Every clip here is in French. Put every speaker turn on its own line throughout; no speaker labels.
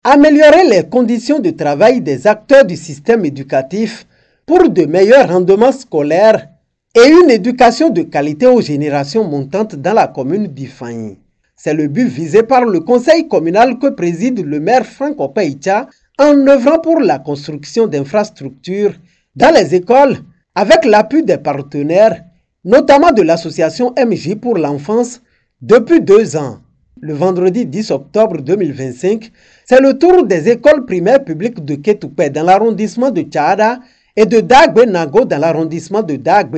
Améliorer les conditions de travail des acteurs du système éducatif pour de meilleurs rendements scolaires et une éducation de qualité aux générations montantes dans la commune d'Ifani. C'est le but visé par le conseil communal que préside le maire Franck Opaïcha en œuvrant pour la construction d'infrastructures dans les écoles avec l'appui des partenaires, notamment de l'association MJ pour l'enfance depuis 2 ans. Le vendredi 10 octobre 2025, c'est le tour des écoles primaires publiques de Kétoupé dans l'arrondissement de Tchada et de Dagbe-Nago dans l'arrondissement de Dagbe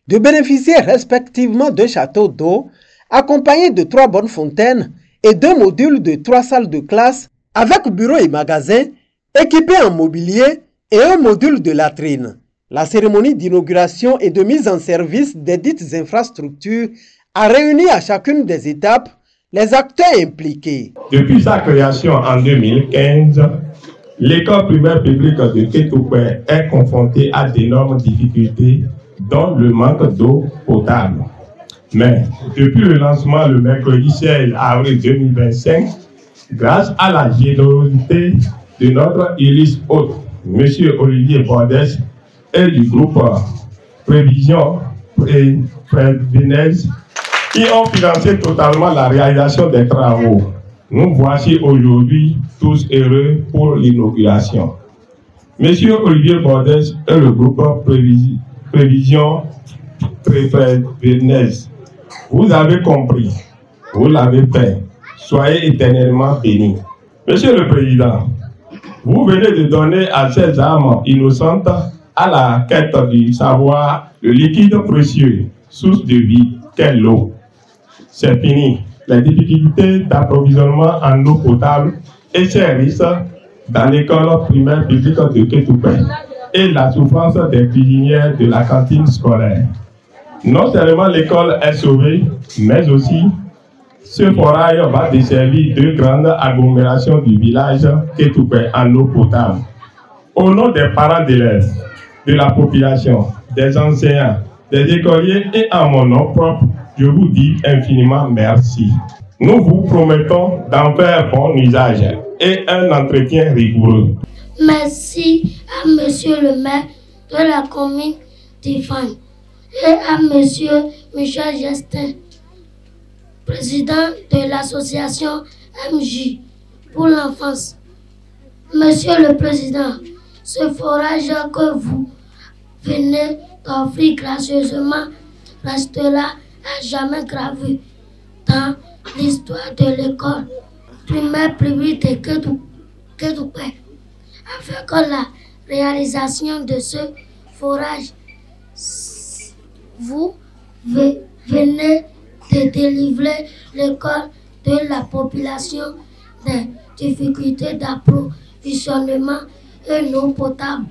de bénéficier respectivement d'un château d'eau accompagné de 3 bonnes fontaines et 2 modules de 3 salles de classe avec bureau et magasin équipés en mobilier et un module de latrine. La cérémonie d'inauguration et de mise en service des dites infrastructures a réuni à chacune des étapes les acteurs impliqués.
Depuis sa création en 2015, l'école primaire publique de Kétoupé est confrontée à d'énormes difficultés, dont le manque d'eau potable. Mais depuis le lancement le mercredi 16 avril 2025, grâce à la générosité de notre illustre hôte, M. Olivier Bordès, et du groupe Prévision et Prévenez, qui ont financé totalement la réalisation des travaux. Nous voici aujourd'hui tous heureux pour l'inauguration. Monsieur Olivier Bordès et le groupe Prévision Prévenez, vous avez compris, vous l'avez fait. Soyez éternellement bénis. Monsieur le Président, vous venez de donner à ces âmes innocentes à la quête du savoir le liquide précieux, source de vie, qu'est l'eau. C'est fini. Les difficultés d'approvisionnement en eau potable et services dans l'école primaire publique de Kétoupé et la souffrance des cuisinières de la cantine scolaire. Non seulement l'école est sauvée, mais aussi ce forage va desservir 2 grandes agglomérations du village Kétoupé en eau potable. Au nom des parents d'élèves, de la population, des enseignants, des écoliers et en mon nom propre, je vous dis infiniment merci. Nous vous promettons d'en faire bon usage et un entretien rigoureux.
Merci à Monsieur le maire de la commune d'Ifani et à Monsieur Michel Justin, président de l'association MJ pour l'enfance. Monsieur le Président, ce forage que vous venez d'offrir gracieusement restera à jamais gravé dans l'histoire de l'école primaire publique de Kétoupé, afin que la réalisation de ce forage, vous venez de délivrer l'école de la population des difficultés d'approvisionnement et l'eau potable.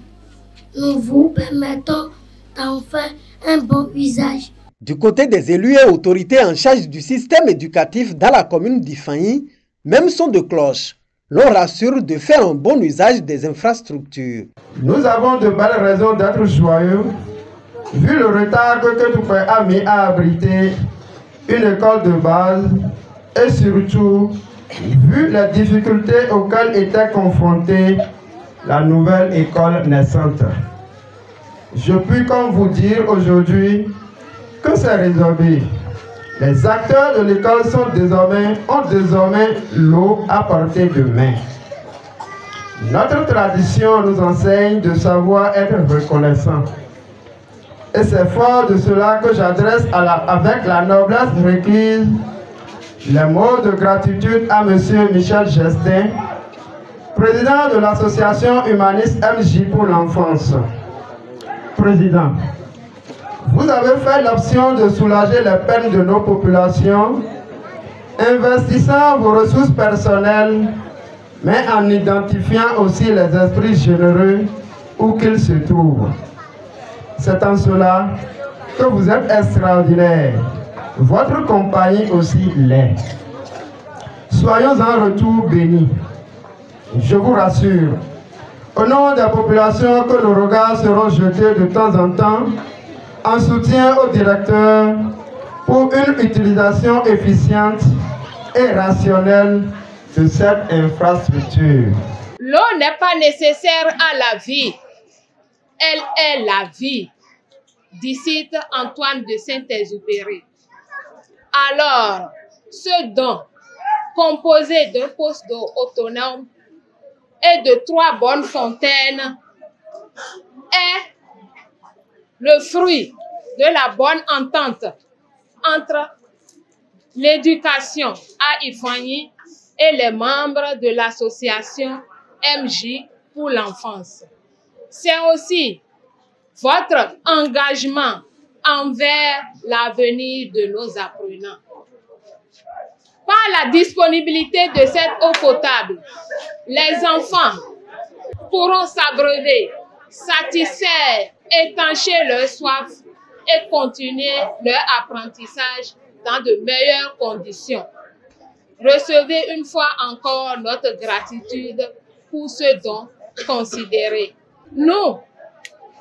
Nous vous permettons d'en faire un bon usage.
Du côté des élus et autorités en charge du système éducatif dans la commune d'Ifani, même son de cloche, l'on rassure de faire un bon usage des infrastructures.
Nous avons de belles raisons d'être joyeux, vu le retard que Kétoupé a mis à abriter une école de base et surtout vu les difficultés auxquelles était confrontée la nouvelle école naissante. Je puis comme vous dire aujourd'hui que c'est résolu. Les acteurs de l'école ont désormais l'eau à portée de main. Notre tradition nous enseigne de savoir être reconnaissant. Et c'est fort de cela que j'adresse avec la noblesse requise les mots de gratitude à M. Michel Justin, président de l'association humaniste MJ pour l'enfance. Président, vous avez fait l'option de soulager les peines de nos populations, investissant vos ressources personnelles, mais en identifiant aussi les esprits généreux où qu'ils se trouvent. C'est en cela que vous êtes extraordinaire. Votre compagnie aussi l'est. Soyons en retour bénis. Je vous rassure, au nom des populations, que nos regards seront jetés de temps en temps en soutien au directeur pour une utilisation efficiente et rationnelle de cette infrastructure.
L'eau n'est pas nécessaire à la vie. Elle est la vie, dit Antoine de Saint-Exupéry. Alors, ce don, composé d'un poste d'eau autonome et de 3 bonnes fontaines, est le fruit de la bonne entente entre l'éducation à Ifanyi et les membres de l'association MJ pour l'enfance. C'est aussi votre engagement envers l'avenir de nos apprenants. Par la disponibilité de cette eau potable, les enfants pourront s'abreuver, satisfaire, étancher leur soif et continuer leur apprentissage dans de meilleures conditions. Recevez une fois encore notre gratitude pour ce don considéré. Nous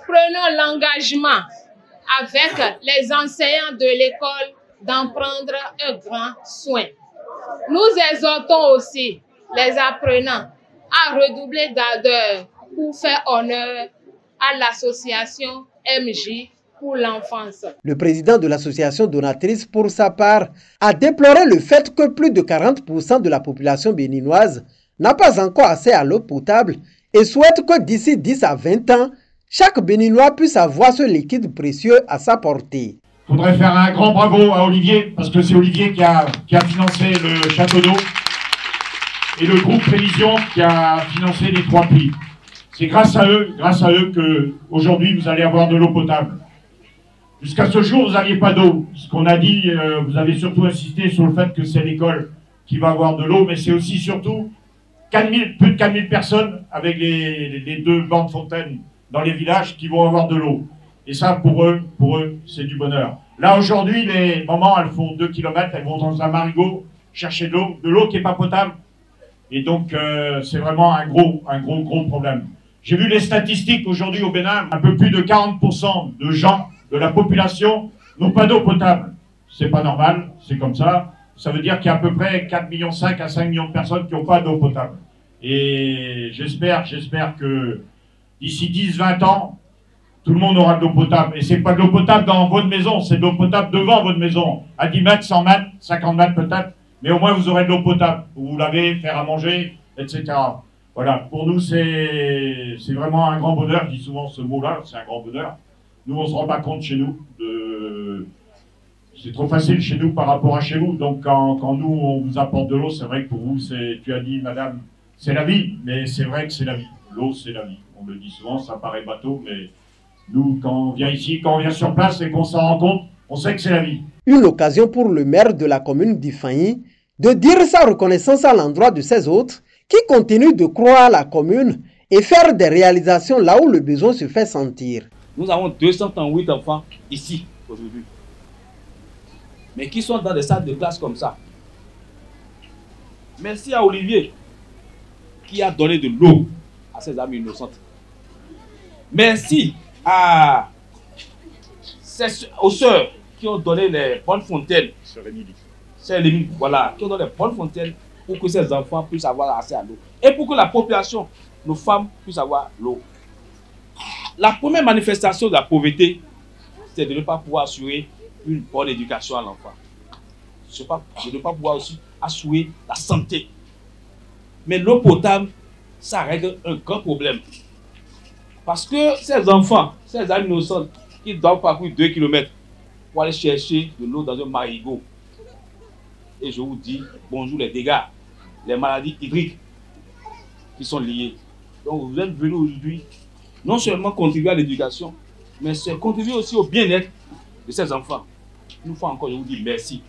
prenons l'engagement avec les enseignants de l'école d'en prendre un grand soin. Nous exhortons aussi les apprenants à redoubler d'ardeur pour faire honneur à l'association MJ pour l'enfance.
Le président de l'association donatrice, pour sa part, a déploré le fait que plus de 40% de la population béninoise n'a pas encore accès à l'eau potable et souhaite que d'ici 10 à 20 ans, chaque Béninois puisse avoir ce liquide précieux à sa portée.
Je voudrais faire un grand bravo à Olivier, parce que c'est Olivier qui a financé le château d'eau et le groupe Prévision qui a financé les 3 puits. C'est grâce à eux que aujourd'hui vous allez avoir de l'eau potable. Jusqu'à ce jour, vous n'aviez pas d'eau. Ce qu'on a dit, vous avez surtout insisté sur le fait que c'est l'école qui va avoir de l'eau, mais c'est aussi surtout plus de 4000 personnes avec les 2 bancs fontaines dans les villages qui vont avoir de l'eau. Et ça, pour eux, c'est du bonheur. Là, aujourd'hui, les mamans, elles font 2 km, elles vont dans un marigot chercher de l'eau qui n'est pas potable. Et donc, c'est vraiment un gros problème. J'ai vu les statistiques aujourd'hui au Bénin, un peu plus de 40% de gens, de la population, n'ont pas d'eau potable. C'est pas normal, c'est comme ça. Ça veut dire qu'il y a à peu près 4,5 millions à 5 millions de personnes qui n'ont pas d'eau potable. Et j'espère que d'ici 10-20 ans, tout le monde aura de l'eau potable. Et c'est pas de l'eau potable dans votre maison, c'est de l'eau potable devant votre maison. À 10 mètres, 100 mètres, 50 mètres peut-être. Mais au moins, vous aurez de l'eau potable. Vous lavez, faire à manger, etc. Voilà, pour nous, c'est vraiment un grand bonheur. Je dis souvent ce mot-là, c'est un grand bonheur. Nous, on ne se rend pas compte chez nous. C'est trop facile chez nous par rapport à chez vous. Donc, quand nous, on vous apporte de l'eau, c'est vrai que pour vous, tu as dit, madame, c'est la vie. Mais c'est vrai que c'est la vie. L'eau, c'est la vie. On le dit souvent, ça paraît bateau, mais nous, quand on vient ici, quand on vient sur place et qu'on s'en rend compte, on sait que c'est la vie.
Une occasion pour le maire de la commune d'Ifanyi de dire sa reconnaissance à l'endroit de ses autres qui continuent de croire à la commune et faire des réalisations là où le besoin se fait sentir.
Nous avons 208 enfants ici aujourd'hui, mais qui sont dans des salles de classe comme ça. Merci à Olivier qui a donné de l'eau à ses amis innocentes. Merci aux sœurs qui ont donné les bonnes fontaines. C'est les voilà, qui ont donné les bonnes fontaines pour que ces enfants puissent avoir accès à l'eau. Et pour que la population, nos femmes, puissent avoir l'eau. La première manifestation de la pauvreté, c'est de ne pas pouvoir assurer une bonne éducation à l'enfant. De ne pas pouvoir aussi assurer la santé. Mais l'eau potable, ça règle un grand problème. Parce que ces enfants, ces amis innocents, qui doivent parcourir 2 km pour aller chercher de l'eau dans un marigot. Et je vous dis, bonjour les dégâts, les maladies hydriques qui sont liées. Donc vous êtes venus aujourd'hui, non seulement contribuer à l'éducation, mais c'est contribuer aussi au bien-être de ces enfants. Une fois encore, je vous dis merci.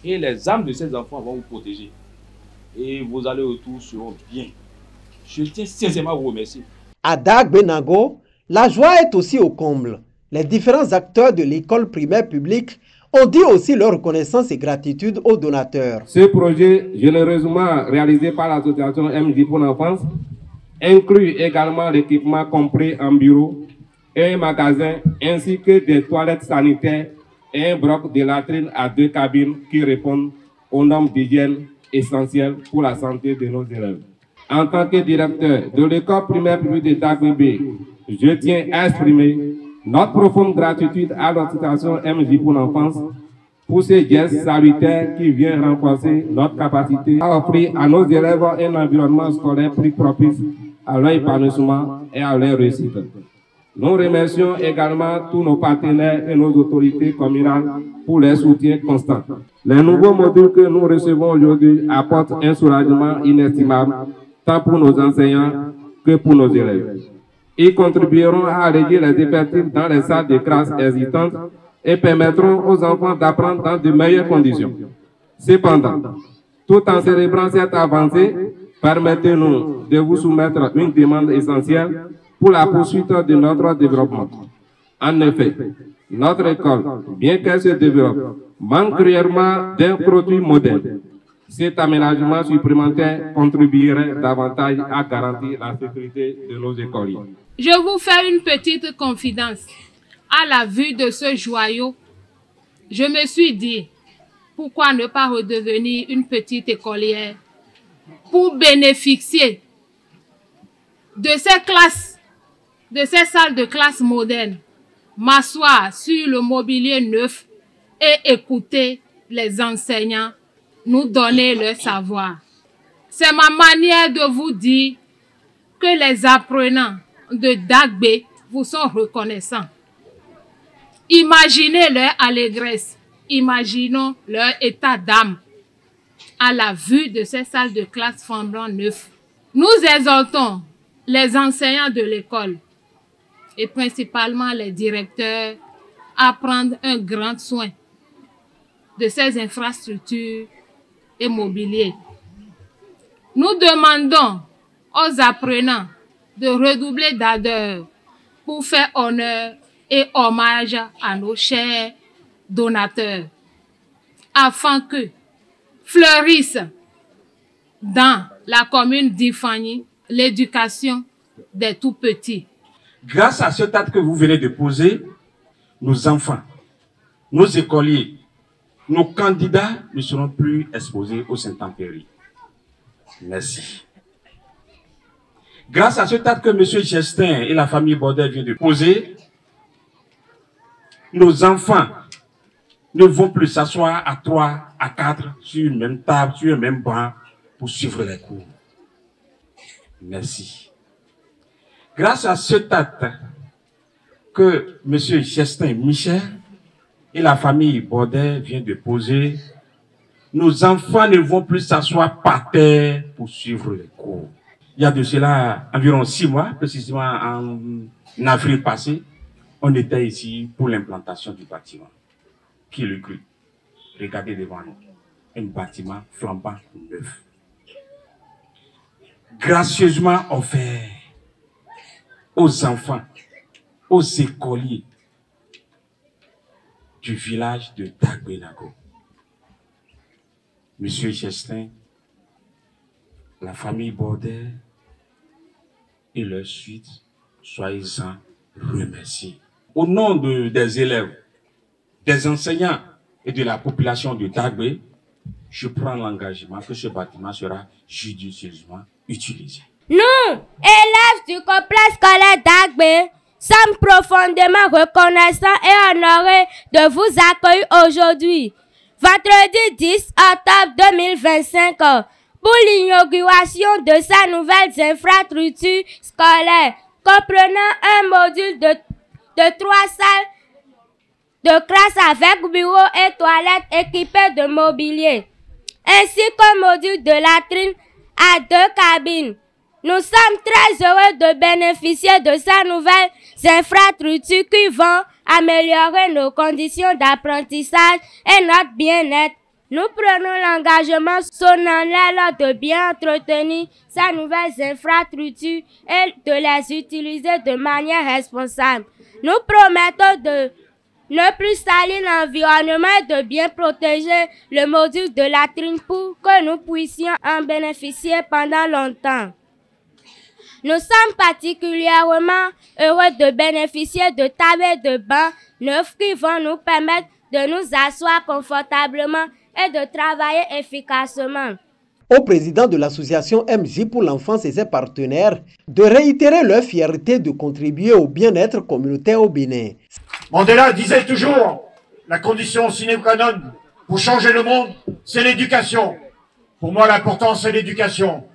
Et les âmes de ces enfants vont vous protéger. Et vos allers-retours seront bien. Je tiens sincèrement à vous remercier.
À Dagbenago, la joie est aussi au comble. Les différents acteurs de l'école primaire publique ont dit aussi leur reconnaissance et gratitude aux donateurs.
Ce projet, généreusement réalisé par l'association MJ pour l'enfance, inclut également l'équipement compris en bureau, un magasin ainsi que des toilettes sanitaires et un bloc de latrines à 2 cabines qui répondent aux normes d'hygiène essentielle pour la santé de nos élèves. En tant que directeur de l'école primaire publique de Dagbé, je tiens à exprimer notre profonde gratitude à l'association MJ pour l'enfance pour ces gestes salutaires qui viennent renforcer notre capacité à offrir à nos élèves un environnement scolaire plus propice à leur épanouissement et à leur réussite. Nous remercions également tous nos partenaires et nos autorités communales pour leur soutien constant. Les nouveaux modules que nous recevons aujourd'hui apportent un soulagement inestimable tant pour nos enseignants que pour nos élèves. Ils contribueront à réduire les effectifs dans les salles de classe existantes et permettront aux enfants d'apprendre dans de meilleures conditions. Cependant, tout en célébrant cette avancée, permettez-nous de vous soumettre une demande essentielle pour la poursuite de notre développement. En effet, notre école, bien qu'elle se développe, manque cruellement d'un produit moderne. Cet aménagement supplémentaire contribuerait davantage à garantir la sécurité de nos écoliers.
Je vous fais une petite confidence. À la vue de ce joyau, je me suis dit, pourquoi ne pas redevenir une petite écolière pour bénéficier de ces classes, de ces salles de classe modernes, m'asseoir sur le mobilier neuf et écouter les enseignants nous donner leur savoir. C'est ma manière de vous dire que les apprenants de Dagbé vous sont reconnaissants. Imaginez leur allégresse, imaginons leur état d'âme à la vue de ces salles de classe flambant neuves. Nous exhortons les enseignants de l'école et principalement les directeurs à prendre un grand soin de ces infrastructures et mobilier. Nous demandons aux apprenants de redoubler d'ardeur pour faire honneur et hommage à nos chers donateurs, afin que fleurisse dans la commune d'Ifani l'éducation des tout-petits.
Grâce à cet acte que vous venez de poser, nos enfants, nos écoliers, nos candidats ne seront plus exposés aux intempéries. Merci. Grâce à cet acte que M. Gestin et la famille Baudet viennent de poser, nos enfants ne vont plus s'asseoir à 3, à 4 sur une même table, sur un même banc pour suivre les cours. Merci. Grâce à cet acte que M. Gestin Michel et la famille Baudet viennent de poser, nos enfants ne vont plus s'asseoir par terre pour suivre les cours. Il y a de cela environ 6 mois, précisément en avril passé, on était ici pour l'implantation du bâtiment. Qui le crut? Regardez devant nous, un bâtiment flambant neuf. Gracieusement offert aux enfants, aux écoliers du village de Dagbé-Nago. Monsieur Gestin, la famille Baudet et leur suite, soyez-en remerciés. Au nom des élèves, des enseignants et de la population de Dagbé, je prends l'engagement que ce bâtiment sera judicieusement utilisé.
Nous, élèves du complexe scolaire Dagbé, sommes profondément reconnaissants et honorés de vous accueillir aujourd'hui, vendredi 10 octobre 2025, pour l'inauguration de sa nouvelle infrastructure scolaire, comprenant un module de 3 salles de classe avec bureau et toilettes équipées de mobilier, ainsi qu'un module de latrine à 2 cabines. Nous sommes très heureux de bénéficier de ces nouvelles infrastructures qui vont améliorer nos conditions d'apprentissage et notre bien-être. Nous prenons l'engagement solennel de bien entretenir ces nouvelles infrastructures et de les utiliser de manière responsable. Nous promettons de ne plus salir l'environnement et de bien protéger le module de latrine pour que nous puissions en bénéficier pendant longtemps. Nous sommes particulièrement heureux de bénéficier de tables et de bancs neufs qui vont nous permettre de nous asseoir confortablement et de travailler efficacement.
au président de l'association MJ pour l'enfance et ses partenaires de réitérer leur fierté de contribuer au bien-être communautaire au Bénin.
Mandela disait toujours, la condition sine qua non pour changer le monde, c'est l'éducation. Pour moi, l'important, c'est l'éducation.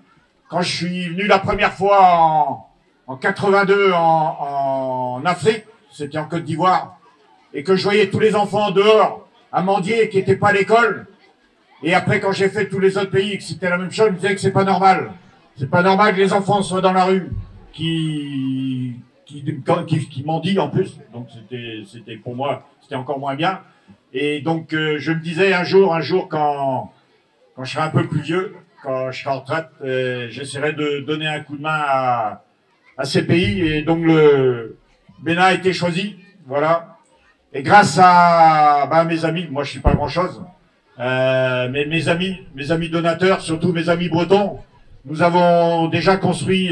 Quand je suis venu la première fois en 82 en Afrique, c'était en Côte d'Ivoire, et que je voyais tous les enfants dehors à mendier qui n'étaient pas à l'école. Et après, quand j'ai fait tous les autres pays, que c'était la même chose, je me disais que c'est pas normal. C'est pas normal que les enfants soient dans la rue, qui mendient en plus. Donc c'était pour moi, c'était encore moins bien. Et donc je me disais un jour quand je serai un peu plus vieux, quand je serai en retraite, j'essaierai de donner un coup de main à ces pays. Et donc le Bénin a été choisi, voilà. Et grâce à mes amis, moi je suis pas grand-chose, mais mes amis donateurs, surtout mes amis bretons, nous avons déjà construit,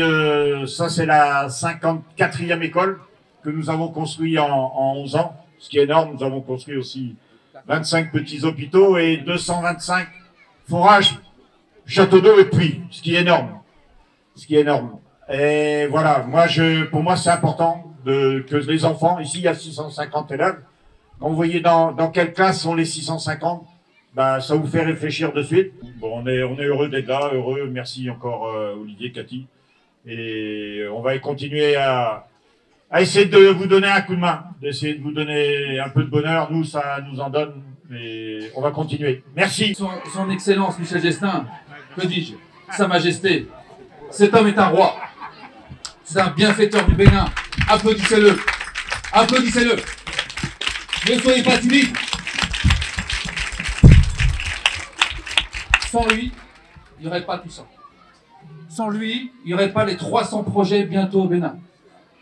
ça c'est la 54e école que nous avons construit en 11 ans, ce qui est énorme. Nous avons construit aussi 25 petits hôpitaux et 225 forages, châteaux d'eau et puits, ce qui est énorme. Ce qui est énorme. Et voilà, pour moi c'est important que les enfants, ici il y a 650 élèves, quand vous voyez dans quelle classe sont les 650, ça vous fait réfléchir de suite. Bon, on est heureux d'être là, heureux. Merci encore Olivier, Cathy. Et on va continuer à essayer de vous donner un coup de main, d'essayer de vous donner un peu de bonheur. Nous, ça nous en donne, mais on va continuer. Merci.
Son Excellence Michel Gestin, que dis-je, Sa Majesté, cet homme est un roi. C'est un bienfaiteur du Bénin. Applaudissez-le. Applaudissez-le. Ne soyez pas timide. Sans lui, il n'y aurait pas tout ça. Sans lui, il n'y aurait pas les 300 projets bientôt au Bénin.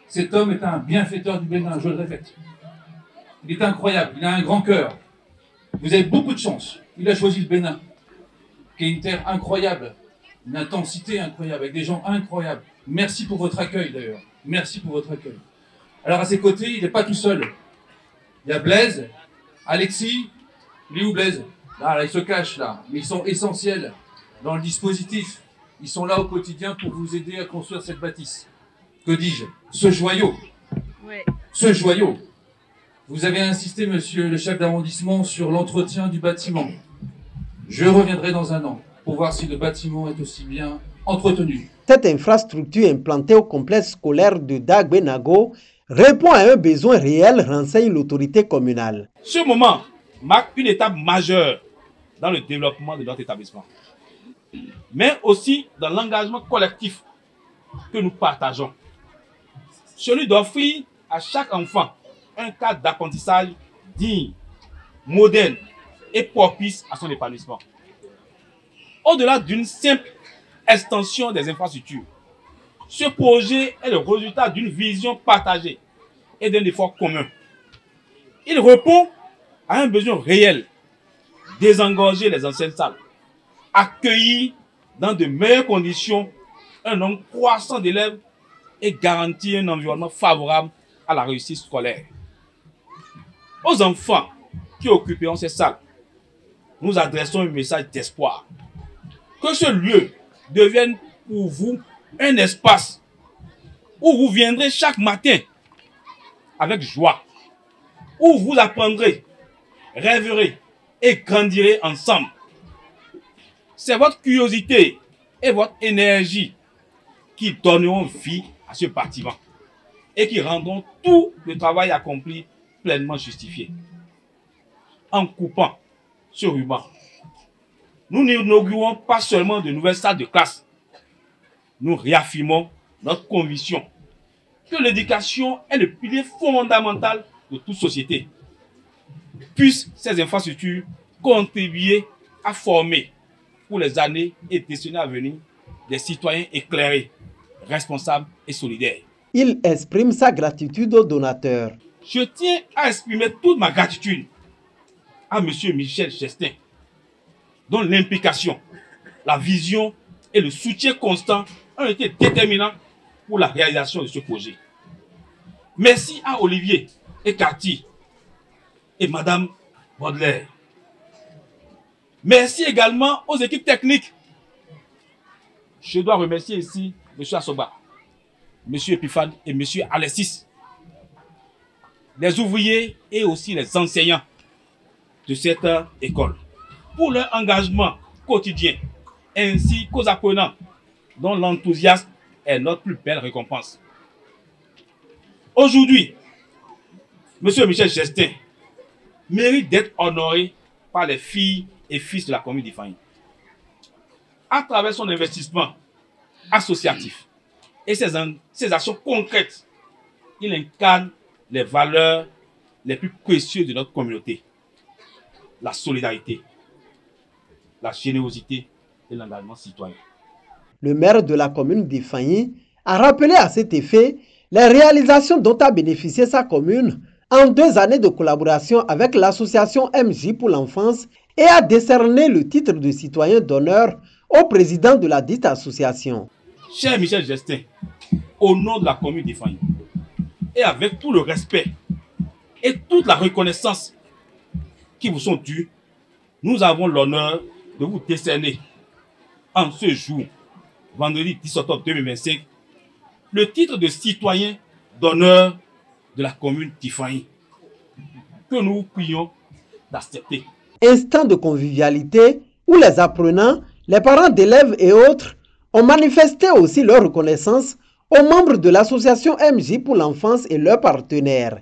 Cet homme est un bienfaiteur du Bénin, je le répète. Il est incroyable, il a un grand cœur. Vous avez beaucoup de chance. Il a choisi le Bénin, qui est une terre incroyable, une intensité incroyable, avec des gens incroyables. Merci pour votre accueil d'ailleurs. Merci pour votre accueil. Alors à ses côtés, il n'est pas tout seul. Il y a Blaise, Alexis, il est où Blaise ? Là, ils se cachent là, mais ils sont essentiels dans le dispositif. Ils sont là au quotidien pour vous aider à construire cette bâtisse. Que dis-je ? Ce joyau. Ouais. Ce joyau. Vous avez insisté, monsieur le chef d'arrondissement, sur l'entretien du bâtiment. Je reviendrai dans un an pour voir si le bâtiment est aussi bien entretenu.
Cette infrastructure implantée au complexe scolaire de Dagbe-Nago répond à un besoin réel, renseigne l'autorité communale.
Ce moment marque une étape majeure dans le développement de notre établissement, mais aussi dans l'engagement collectif que nous partageons. Celui d'offrir à chaque enfant un cadre d'apprentissage digne, moderne et propice à son épanouissement. Au-delà d'une simple extension des infrastructures, ce projet est le résultat d'une vision partagée et d'un effort commun. Il répond à un besoin réel: désengorger les anciennes salles, accueillir dans de meilleures conditions un nombre croissant d'élèves et garantir un environnement favorable à la réussite scolaire. Aux enfants qui occuperont ces salles, nous adressons un message d'espoir. Que ce lieu devienne pour vous un espace où vous viendrez chaque matin avec joie, où vous apprendrez, rêverez et grandirez ensemble. C'est votre curiosité et votre énergie qui donneront vie à ce bâtiment et qui rendront tout le travail accompli pleinement justifié. En coupant ce ruban, nous n'inaugurons pas seulement de nouvelles salles de classe, nous réaffirmons notre conviction que l'éducation est le pilier fondamental de toute société. Puissent ces infrastructures contribuer à former pour les années et décennies à venir des citoyens éclairés, responsables et solidaires.
Il exprime sa gratitude aux donateurs.
Je tiens à exprimer toute ma gratitude à M. Michel Gestin, dont l'implication, la vision et le soutien constant ont été déterminants pour la réalisation de ce projet. Merci à Olivier et Cathy et Madame Baudelaire. Merci également aux équipes techniques Je dois remercier ici M. Assoba, M. Epiphane et M. Alexis, les ouvriers et aussi les enseignants de cette école, pour leur engagement quotidien, ainsi qu'aux apprenants, dont l'enthousiasme est notre plus belle récompense. Aujourd'hui, M. Michel Gestin mérite d'être honoré par les filles et fils de la commune d'Ifani. À travers son investissement associatif et ses actions concrètes, il incarne les valeurs les plus précieuses de notre communauté: la solidarité, la générosité et l'engagement citoyen.
Le maire de la commune d'Ifani a rappelé à cet effet les réalisations dont a bénéficié sa commune en 2 années de collaboration avec l'association MJ pour l'enfance et a décerné le titre de citoyen d'honneur au président de la dite association.
Cher Michel Gestin, au nom de la commune d'Ifani, et avec tout le respect et toute la reconnaissance qui vous sont dus, nous avons l'honneur de vous décerner en ce jour, vendredi 10 octobre 2025, le titre de citoyen d'honneur de la commune d'Ifani, que nous vous prions d'accepter.
Instant de convivialité où les apprenants, les parents d'élèves et autres ont manifesté aussi leur reconnaissance aux membres de l'association MJ pour l'enfance et leurs partenaires.